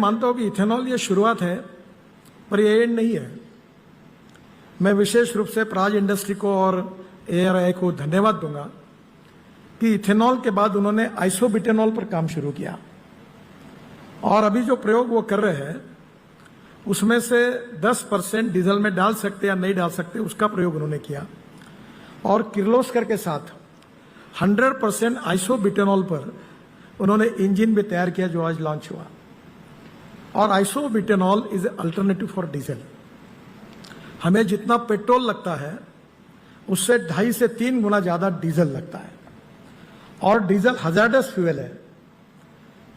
मानता हूं कि इथेनॉल ये शुरुआत है, पर ये एंड नहीं है। मैं विशेष रूप से प्राज इंडस्ट्री को और ARI को धन्यवाद दूंगा कि इथेनॉल के बाद उन्होंने आइसोब्यूटेनॉल पर काम शुरू किया, और अभी जो प्रयोग वो कर रहे हैं उसमें से 10% डीजल में डाल सकते या नहीं डाल सकते उसका प्रयोग उन्होंने किया, और किर्लोस्कर के साथ 100% आइसोब्यूटेनॉल पर उन्होंने इंजन भी तैयार किया जो आज लॉन्च हुआ। और isobutanol is alternative for diesel. हमें जितना पेट्रोल लगता है उससे 2.5 से 3 गुना ज्यादा डीजल लगता है, और डीजल हजार्डस फ्यूल है।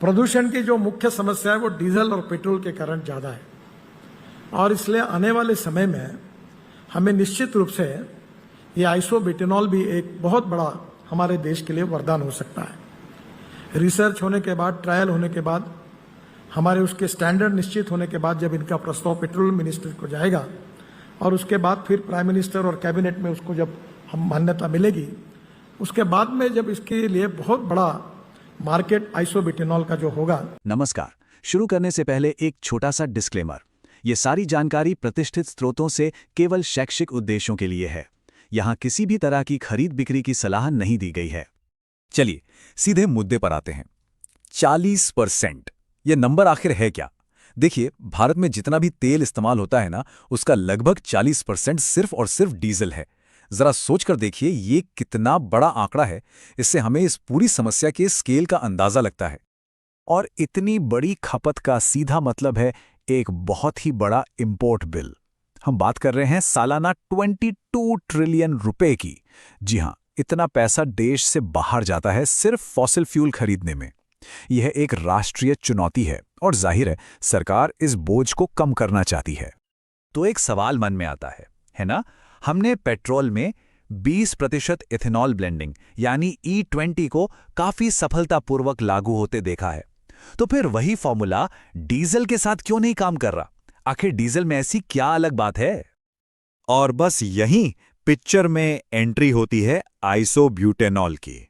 प्रदूषण की जो मुख्य समस्या है वो डीजल और पेट्रोल के कारण ज्यादा है, और इसलिए आने वाले समय में हमें निश्चित रूप से ये आइसोब्यूटेनॉल भी एक बहुत बड़ा हमारे देश के लिए वरदान हो सकता है। रिसर्च होने के बाद, ट्रायल होने के बाद, हमारे उसके स्टैंडर्ड निश्चित होने के बाद, जब इनका प्रस्ताव पेट्रोलियम मिनिस्टर को जाएगा और उसके बाद फिर प्राइम मिनिस्टर और कैबिनेट में उसको जब हम मान्यता मिलेगी, उसके बाद में जब इसके लिए बहुत बड़ा मार्केट आइसोब्यूटेनॉल का जो होगा। नमस्कार। शुरू करने से पहले एक छोटा सा डिस्क्लेमर। ये सारी जानकारी प्रतिष्ठित स्रोतों से केवल शैक्षिक उद्देश्यों के लिए है। यहाँ किसी भी तरह की खरीद बिक्री की सलाह नहीं दी गई है। चलिए सीधे मुद्दे पर आते हैं। 40%, ये नंबर आखिर है क्या? देखिए, भारत में जितना भी तेल इस्तेमाल होता है ना, उसका लगभग 40% सिर्फ और सिर्फ डीजल है। जरा सोचकर देखिए ये कितना बड़ा आंकड़ा है। इससे हमें इस पूरी समस्या के स्केल का अंदाजा लगता है। और इतनी बड़ी खपत का सीधा मतलब है एक बहुत ही बड़ा इंपोर्ट बिल। हम बात कर रहे हैं सालाना 22 ट्रिलियन रुपए की। जी हां, इतना पैसा देश से बाहर जाता है सिर्फ फॉसिल फ्यूल खरीदने में। यह एक राष्ट्रीय चुनौती है, और जाहिर है सरकार इस बोझ को कम करना चाहती है। तो एक सवाल मन में आता है ना? हमने पेट्रोल में 20% इथेनॉल ब्लेंडिंग यानी E20 को काफी सफलतापूर्वक लागू होते देखा है। तो फिर वही फॉर्मूला डीजल के साथ क्यों नहीं काम कर रहा? आखिर डीजल में ऐसी क्या अलग बात है? और बस यहीं पिक्चर में एंट्री होती है आइसोब्यूटेनॉल की।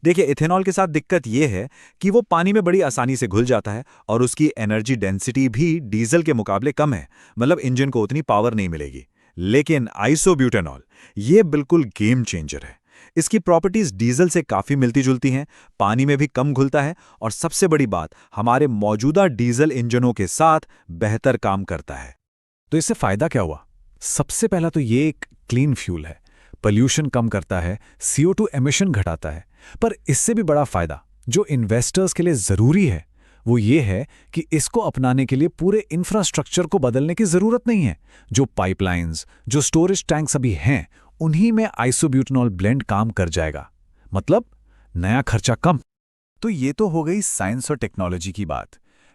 देखिए, इथेनॉल के साथ दिक्कत यह है कि वो पानी में बड़ी आसानी से घुल जाता है, और उसकी एनर्जी डेंसिटी भी डीजल के मुकाबले कम है। मतलब इंजन को उतनी पावर नहीं मिलेगी। लेकिन आइसोब्यूटेनॉल ये बिल्कुल गेम चेंजर है। इसकी प्रॉपर्टीज डीजल से काफी मिलती जुलती हैं, पानी में भी कम घुलता है, और सबसे बड़ी बात, हमारे मौजूदा डीजल इंजनों के साथ बेहतर काम करता है। तो इससे फायदा क्या हुआ? सबसे पहला तो ये एक क्लीन फ्यूल है, पॉल्यूशन कम करता है, CO2 एमिशन घटाता है। पर इससे भी बड़ा फायदा जो इन्वेस्टर्स के लिए जरूरी है वो ये है कि इसको अपनाने के लिए पूरे इंफ्रास्ट्रक्चर को बदलने की जरूरत नहीं है। जो पाइपलाइंस, जो स्टोरेज टैंक्स अभी हैं, उन्हीं में आइसोब्यूटेनॉल ब्लेंड काम कर जाएगा। मतलब नया खर्चा कम। तो ये तो हो गई साइंस और टेक्नोलॉजी की बात,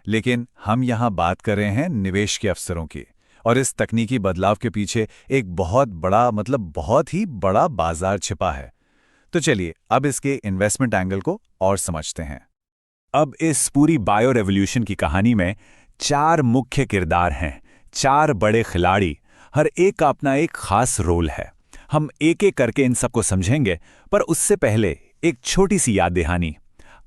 लेकिन हम यहां बात कर रहे हैं निवेश के अवसरों की। और इस तकनीकी बदलाव के पीछे एक बहुत बड़ा, मतलब बहुत ही बड़ा बाजार छिपा है। तो चलिए अब इसके इन्वेस्टमेंट एंगल को और समझते हैं। अब इस पूरी बायो रेवोल्यूशन की कहानी में 4 मुख्य किरदार हैं, 4 बड़े खिलाड़ी। हर एक का अपना एक खास रोल है। हम एक एक करके इन सबको समझेंगे, पर उससे पहले एक छोटी सी याद दहानी।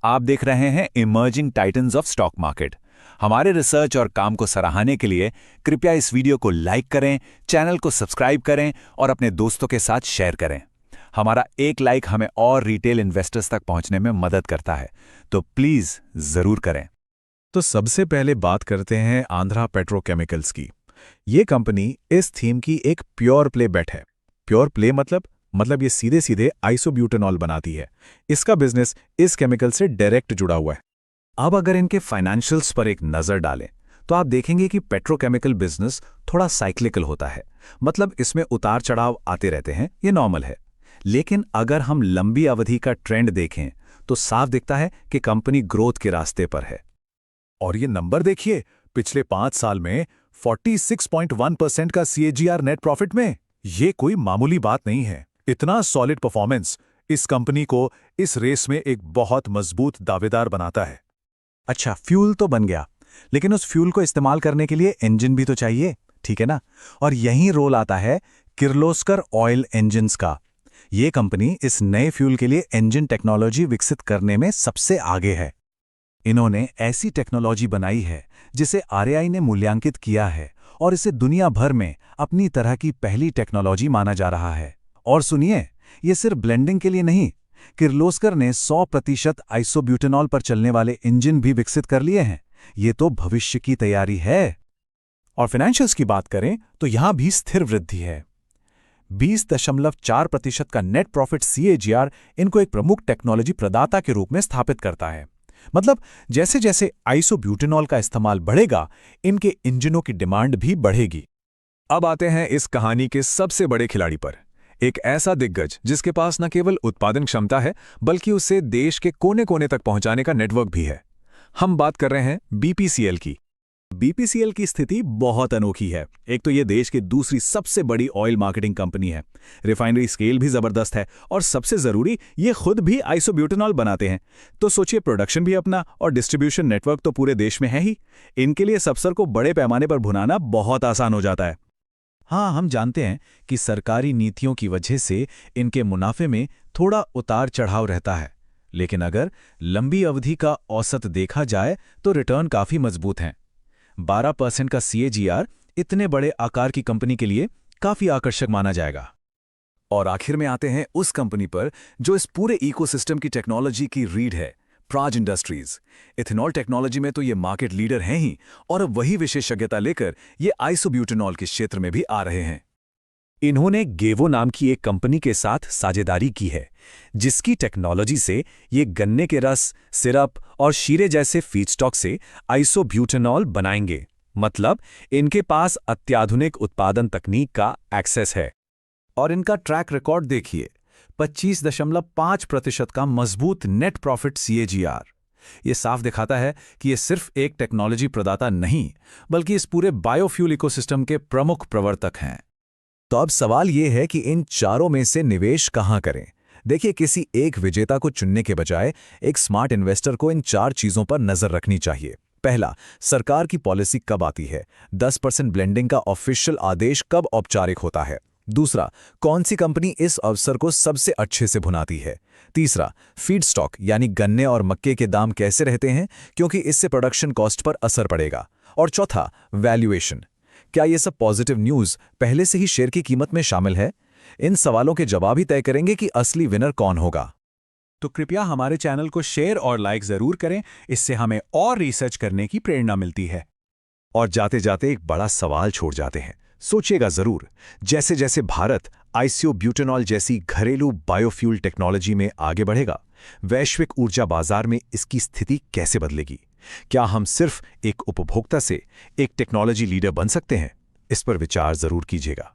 आप देख रहे हैं emerging titans of stock market. हमारे रिसर्च और काम को सराहने के लिए कृपया इस वीडियो को लाइक करें, चैनल को सब्सक्राइब करें और अपने दोस्तों के साथ शेयर करें। हमारा एक लाइक हमें और रिटेल इन्वेस्टर्स तक पहुंचने में मदद करता है, तो प्लीज जरूर करें। तो सबसे पहले बात करते हैं आंध्रा पेट्रोकेमिकल्स की। ये कंपनी इस थीम की एक प्योर प्ले बेट है। प्योर प्ले मतलब ये सीधे सीधे आइसोब्यूटेनॉल बनाती है। इसका बिजनेस इस केमिकल से डायरेक्ट जुड़ा हुआ है। अब अगर इनके फाइनेंशियल्स पर एक नजर डालें तो आप देखेंगे कि पेट्रोकेमिकल बिजनेस थोड़ा साइक्लिकल होता है। मतलब इसमें उतार चढ़ाव आते रहते हैं, ये नॉर्मल है। लेकिन अगर हम लंबी अवधि का ट्रेंड देखें तो साफ दिखता है कि कंपनी ग्रोथ के रास्ते पर है। और ये नंबर देखिए, पिछले 5 साल में 46.1% का CAGR नेट प्रॉफिट में। ये कोई मामूली बात नहीं है। इतना सॉलिड परफॉर्मेंस इस कंपनी को इस रेस में एक बहुत मजबूत दावेदार बनाता है। अच्छा, फ्यूल तो बन गया, लेकिन उस फ्यूल को इस्तेमाल करने के लिए इंजन भी तो चाहिए, ठीक है ना? और यहीं रोल आता है किर्लोस्कर ऑयल इंजन्स का। ये कंपनी इस नए फ्यूल के लिए इंजन टेक्नोलॉजी विकसित करने में सबसे आगे है। इन्होंने ऐसी टेक्नोलॉजी बनाई है जिसे आरएआई ने मूल्यांकित किया है और इसे दुनिया भर में अपनी तरह की पहली टेक्नोलॉजी माना जा रहा है। और सुनिए, ये सिर्फ ब्लेंडिंग के लिए नहीं, किर्लोस्कर ने 100% आइसोब्यूटेनॉल पर चलने वाले इंजन भी विकसित कर लिए हैं। ये तो भविष्य की तैयारी है। और फाइनेंशियल्स की बात करें तो यहां भी स्थिर वृद्धि है। 20.4% का नेट प्रॉफिट CAGR इनको एक प्रमुख टेक्नोलॉजी प्रदाता के रूप में स्थापित करता है। मतलब जैसे जैसे आइसोब्यूटेनॉल का इस्तेमाल बढ़ेगा, इनके इंजनों की डिमांड भी बढ़ेगी। अब आते हैं इस कहानी के सबसे बड़े खिलाड़ी पर, एक ऐसा दिग्गज जिसके पास न केवल उत्पादन क्षमता है बल्कि उसे देश के कोने कोने तक पहुंचाने का नेटवर्क भी है। हम बात कर रहे हैं BPCL की। BPCL की स्थिति बहुत अनोखी है। एक तो ये देश की दूसरी सबसे बड़ी ऑयल मार्केटिंग कंपनी है, रिफाइनरी स्केल भी जबरदस्त है और सबसे जरूरी, ये खुद भी आइसोब्यूटेनॉल बनाते हैं। तो सोचिए, प्रोडक्शन भी अपना और डिस्ट्रीब्यूशन नेटवर्क तो पूरे देश में है ही। इनके लिए सब्सर को बड़े पैमाने पर भुनाना बहुत आसान हो जाता है। हाँ, हम जानते हैं कि सरकारी नीतियों की वजह से इनके मुनाफे में थोड़ा उतार चढ़ाव रहता है, लेकिन अगर लंबी अवधि का औसत देखा जाए तो रिटर्न काफी मजबूत हैं। 12% का CAGR इतने बड़े आकार की कंपनी के लिए काफी आकर्षक माना जाएगा। और आखिर में आते हैं उस कंपनी पर जो इस पूरे इकोसिस्टम की टेक्नोलॉजी की रीढ़ है, प्राज इंडस्ट्रीज। इथेनॉल टेक्नोलॉजी में तो ये मार्केट लीडर हैं ही, और अब वही विशेषज्ञता लेकर ये आइसोब्यूटेनॉल के क्षेत्र में भी आ रहे हैं। इन्होंने गेवो नाम की एक कंपनी के साथ साझेदारी की है, जिसकी टेक्नोलॉजी से ये गन्ने के रस, सिरप और शीरे जैसे फीडस्टॉक से आइसोब्यूटेनॉल बनाएंगे। मतलब इनके पास अत्याधुनिक उत्पादन तकनीक का एक्सेस है। और इनका ट्रैक रिकॉर्ड देखिए, 25.5% का मजबूत नेट प्रॉफिट CAGR। ये साफ दिखाता है कि ये सिर्फ एक टेक्नोलॉजी प्रदाता नहीं, बल्कि इस पूरे बायोफ्यूल इकोसिस्टम के प्रमुख प्रवर्तक हैं। तो अब सवाल ये है कि इन चारों में से निवेश कहाँ करें? देखिए, किसी एक विजेता को चुनने के बजाय एक स्मार्ट इन्वेस्टर को इन 4 चीजों पर नजर रखनी चाहिए। पहला, सरकार की पॉलिसी कब आती है? 10% ब्लेंडिंग का ऑफिशियल आदेश कब औपचारिक होता है? दूसरा, कौन सी कंपनी इस अवसर को सबसे अच्छे से भुनाती है? तीसरा, फीडस्टॉक यानी गन्ने और मक्के के दाम कैसे रहते हैं, क्योंकि इससे प्रोडक्शन कॉस्ट पर असर पड़ेगा। और चौथा, वैल्यूएशन। क्या ये सब पॉजिटिव न्यूज़ पहले से ही शेयर की कीमत में शामिल है? इन सवालों के जवाब ही तय करेंगे कि असली विनर कौन होगा। तो कृपया हमारे चैनल को शेयर और लाइक जरूर करें, इससे हमें और रिसर्च करने की प्रेरणा मिलती है। और जाते जाते एक बड़ा सवाल छोड़ जाते हैं, सोचिएगा जरूर, जैसे जैसे भारत आइसोब्यूटेनॉल जैसी घरेलू बायोफ्यूल टेक्नोलॉजी में आगे बढ़ेगा, वैश्विक ऊर्जा बाजार में इसकी स्थिति कैसे बदलेगी? क्या हम सिर्फ एक उपभोक्ता से एक टेक्नोलॉजी लीडर बन सकते हैं? इस पर विचार जरूर कीजिएगा।